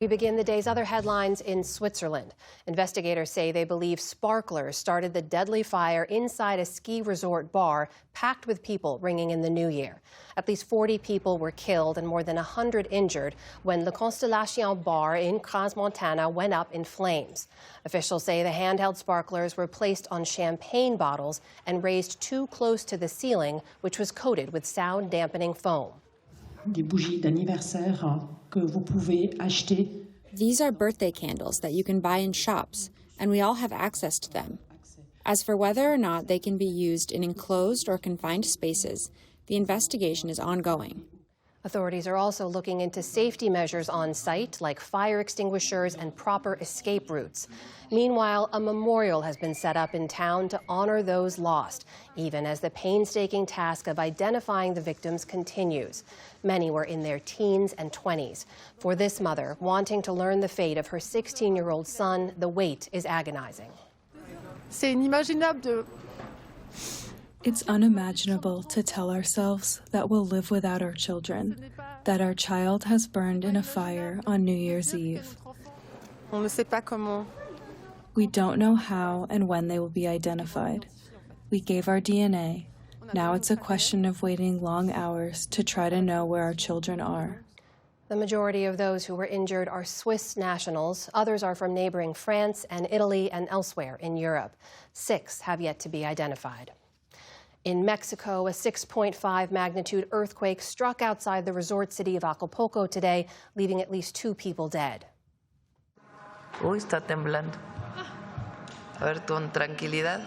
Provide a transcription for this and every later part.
We begin the day's other headlines in Switzerland. Investigators say they believe sparklers started the deadly fire inside a ski resort bar packed with people ringing in the new year. At least 40 people were killed and more than 100 injured when the Constellation bar in Crans-Montana went up in flames. Officials say the handheld sparklers were placed on champagne bottles and raised too close to the ceiling, which was coated with sound-dampening foam. Des bougies d'anniversaire que vous pouvez acheter. These are birthday candles that you can buy in shops, and we all have access to them. As for whether or not they can be used in enclosed or confined spaces, the investigation is ongoing. Authorities are also looking into safety measures on site, like fire extinguishers and proper escape routes. Meanwhile, a memorial has been set up in town to honor those lost, even as the painstaking task of identifying the victims continues. Many were in their teens and 20s. For this mother, wanting to learn the fate of her 16-year-old son, the wait is agonizing. C'est inimaginable de... It's unimaginable to tell ourselves that we'll live without our children, that our child has burned in a fire on New Year's Eve. On ne sait pas comment. We don't know how and when they will be identified. We gave our DNA. Now it's a question of waiting long hours to try to know where our children are. The majority of those who were injured are Swiss nationals. Others are from neighboring France and Italy and elsewhere in Europe. 6 have yet to be identified. In Mexico, a 6.5 magnitude earthquake struck outside the resort city of Acapulco today, leaving at least 2 people dead. Uy, está temblando. A ver, con tranquilidad.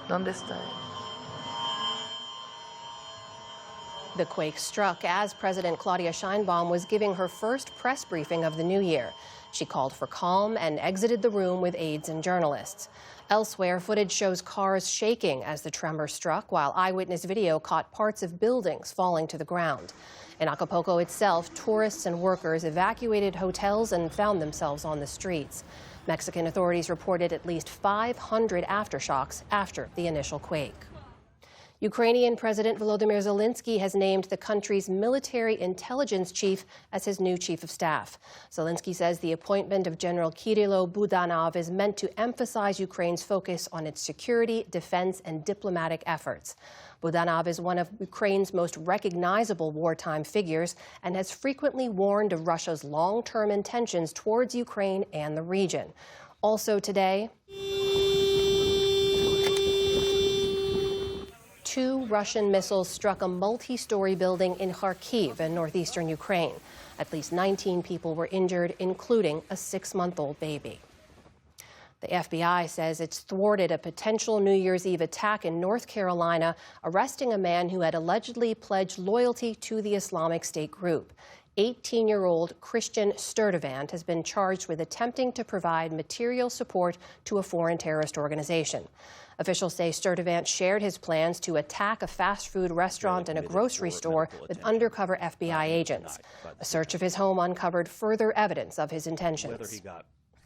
¿Dónde está? The quake struck as President Claudia Sheinbaum was giving her first press briefing of the new year. She called for calm and exited the room with aides and journalists. Elsewhere, footage shows cars shaking as the tremor struck, while eyewitness video caught parts of buildings falling to the ground. In Acapulco itself, tourists and workers evacuated hotels and found themselves on the streets. Mexican authorities reported at least 500 aftershocks after the initial quake. Ukrainian President Volodymyr Zelensky has named the country's military intelligence chief as his new chief of staff. Zelensky says the appointment of General Kirilo Budanov is meant to emphasize Ukraine's focus on its security, defense, and diplomatic efforts. Budanov is one of Ukraine's most recognizable wartime figures and has frequently warned of Russia's long-term intentions towards Ukraine and the region. Also today, 2 Russian missiles struck a multi-story building in Kharkiv in northeastern Ukraine. At least 19 people were injured, including a 6-month-old baby. The FBI says it's thwarted a potential New Year's Eve attack in North Carolina, arresting a man who had allegedly pledged loyalty to the Islamic State group. 18-year-old Christian Sturtevant has been charged with attempting to provide material support to a foreign terrorist organization. Officials say Sturtevant shared his plans to attack a fast food restaurant and a grocery store with undercover FBI agents. A search of his home uncovered further evidence of his intentions.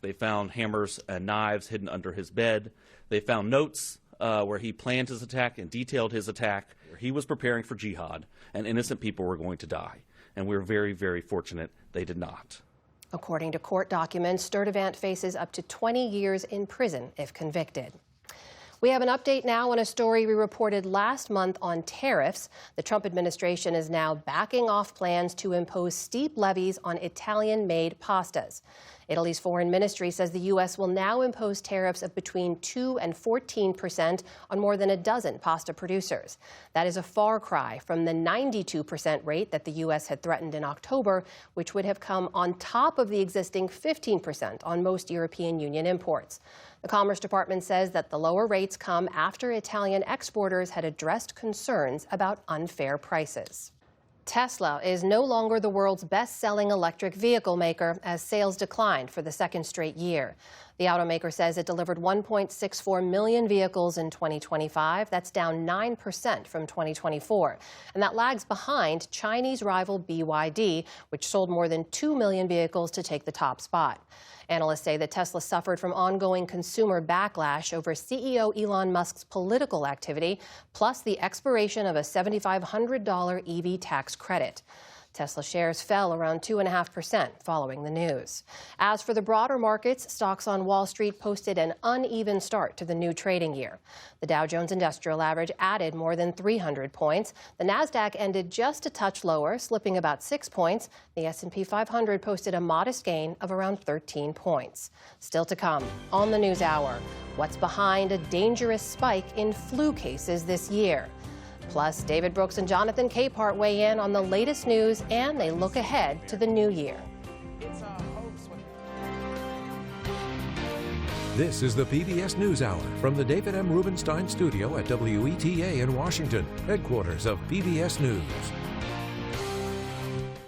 They found hammers and knives hidden under his bed. They found notes where he planned his attack and detailed his attack. He was preparing for jihad, and innocent people were going to die. And we're very, very fortunate they did not. According to court documents, Sturtevant faces up to 20 years in prison if convicted. We have an update now on a story we reported last month on tariffs. The Trump administration is now backing off plans to impose steep levies on Italian-made pastas. Italy's foreign ministry says the U.S. will now impose tariffs of between 2% and 14% on more than a dozen pasta producers. That is a far cry from the 92% rate that the U.S. had threatened in October, which would have come on top of the existing 15% on most European Union imports. The Commerce Department says that the lower rates come after Italian exporters had addressed concerns about unfair prices. Tesla is no longer the world's best-selling electric vehicle maker as sales declined for the 2nd straight year. The automaker says it delivered 1.64 million vehicles in 2025. That's down 9% from 2024. And that lags behind Chinese rival BYD, which sold more than 2 million vehicles to take the top spot. Analysts say that Tesla suffered from ongoing consumer backlash over CEO Elon Musk's political activity, plus the expiration of a $7,500 EV tax credit. Tesla shares fell around 2.5% following the news. As for the broader markets, stocks on Wall Street posted an uneven start to the new trading year. The Dow Jones Industrial Average added more than 300 points. The Nasdaq ended just a touch lower, slipping about 6 points. The S&P 500 posted a modest gain of around 13 points. Still to come on the News Hour, what's behind a dangerous spike in flu cases this year? Plus, David Brooks and Jonathan Capehart weigh in on the latest news, and they look ahead to the new year. This is the PBS NewsHour from the David M. Rubenstein Studio at WETA in Washington, headquarters of PBS News.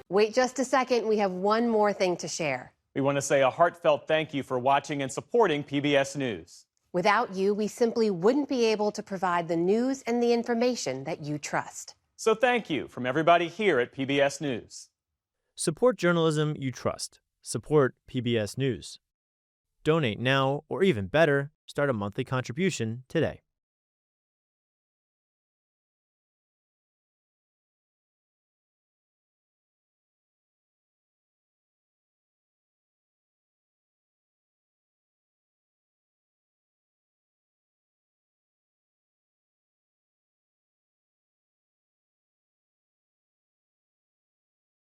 Wait just a second, we have one more thing to share. We want to say a heartfelt thank you for watching and supporting PBS News. Without you, we simply wouldn't be able to provide the news and the information that you trust. So thank you from everybody here at PBS News. Support journalism you trust. Support PBS News. Donate now, or even better, start a monthly contribution today.